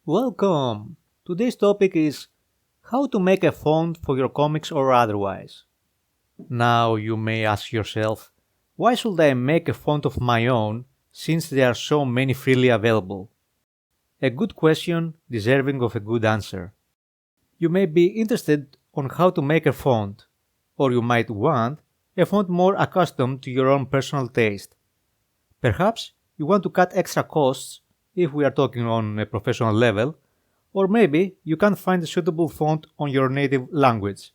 Welcome! Today's topic is how to make a font for your comics or otherwise. Now you may ask yourself, why should I make a font of my own since there are so many freely available? A good question deserving of a good answer. You may be interested on how to make a font, or you might want a font more accustomed to your own personal taste. Perhaps you want to cut extra costs if we are talking on a professional level, or maybe you can't find a suitable font on your native language.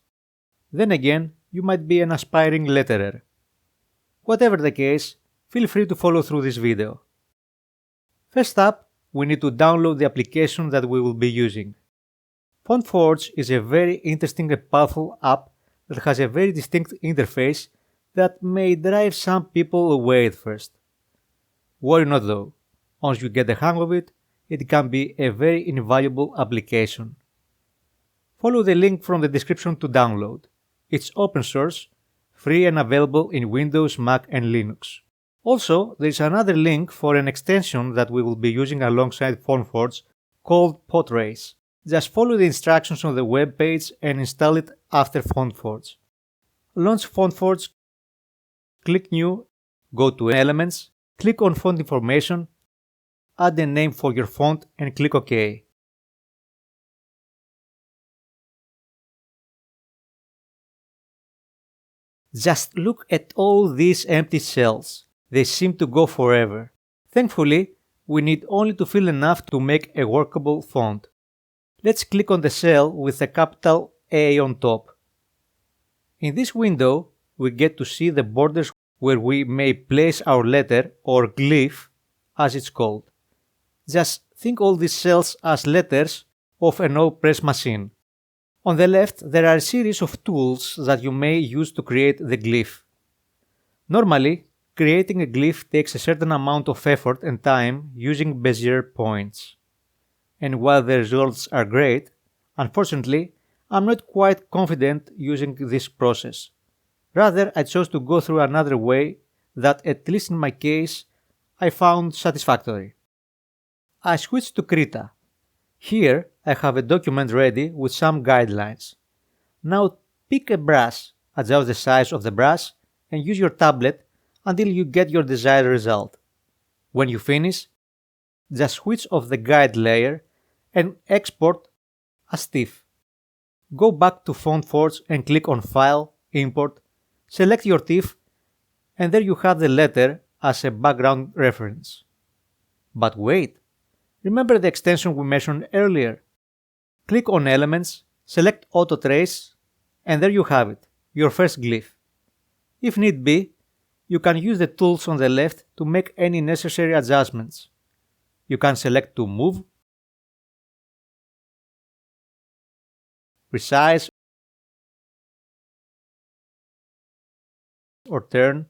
Then again, you might be an aspiring letterer. Whatever the case, feel free to follow through this video. First up, we need to download the application that we will be using. FontForge is a very interesting and powerful app that has a very distinct interface that may drive some people away at first. Worry not though, once you get the hang of it, it can be a very invaluable application. Follow the link from the description to download. It's open source, free and available in Windows, Mac and Linux. Also, there is another link for an extension that we will be using alongside FontForge called Potrace. Just follow the instructions on the web page and install it after FontForge. Launch FontForge, click New, go to Elements, click on Font Information, add a name for your font and click OK. Just look at all these empty cells. They seem to go forever. Thankfully, we need only to fill enough to make a workable font. Let's click on the cell with a capital A on top. In this window, we get to see the borders where we may place our letter or glyph, as it's called. Just think all these cells as letters of an old press machine. On the left, there are a series of tools that you may use to create the glyph. Normally, creating a glyph takes a certain amount of effort and time using Bezier points. And while the results are great, unfortunately, I'm not quite confident using this process. Rather, I chose to go through another way that, at least in my case, I found satisfactory. I switched to Krita. Here, I have a document ready with some guidelines. Now pick a brush, adjust the size of the brush, and use your tablet until you get your desired result. When you finish, just switch off the guide layer and export as TIFF. Go back to FontForge and click on File, Import, select your TIFF, and there you have the letter as a background reference. But wait! Remember the extension we mentioned earlier? Click on Elements, select Auto Trace, and there you have it, your first glyph. If need be, you can use the tools on the left to make any necessary adjustments. You can select to move, resize, or turn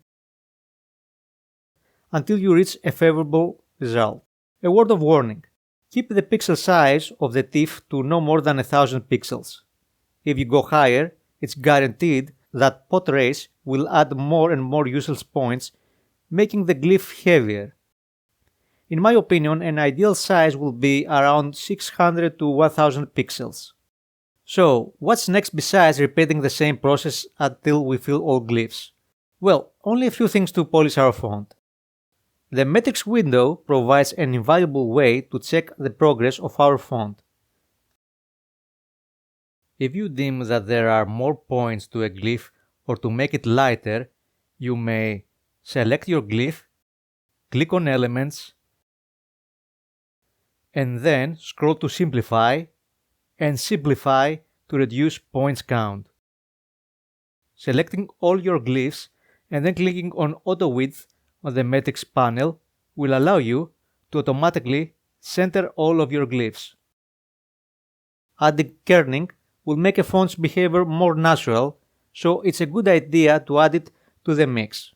until you reach a favorable result. A word of warning: keep the pixel size of the TIFF to no more than 1000 pixels. If you go higher, it's guaranteed that Potrace will add more and more useless points, making the glyph heavier. In my opinion, an ideal size will be around 600 to 1000 pixels. So, what's next besides repeating the same process until we fill all glyphs? Well, only a few things to polish our font. The metrics window provides an invaluable way to check the progress of our font. If you deem that there are more points to a glyph or to make it lighter, you may select your glyph, click on Elements, and then scroll to Simplify and Simplify to reduce points count. Selecting all your glyphs and then clicking on Auto Width on the metrics panel will allow you to automatically center all of your glyphs. Adding kerning will make a font's behavior more natural, so it's a good idea to add it to the mix.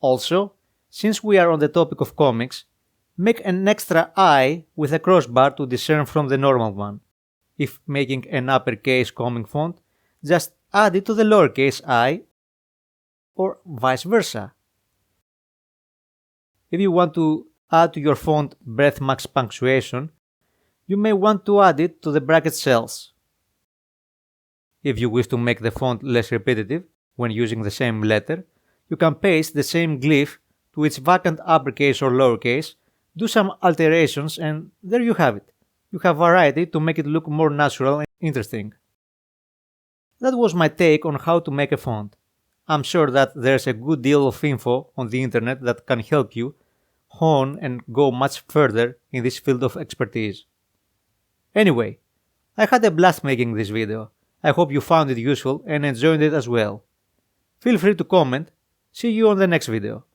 Also, since we are on the topic of comics, make an extra eye with a crossbar to discern from the normal one. If making an uppercase coming font, just add it to the lowercase I or vice versa. If you want to add to your font breadth max punctuation, you may want to add it to the bracket cells. If you wish to make the font less repetitive when using the same letter, you can paste the same glyph to its vacant uppercase or lowercase, do some alterations, and there you have it. You have variety to make it look more natural and interesting. That was my take on how to make a font. I'm sure that there's a good deal of info on the internet that can help you hone and go much further in this field of expertise. Anyway, I had a blast making this video. I hope you found it useful and enjoyed it as well. Feel free to comment. See you on the next video.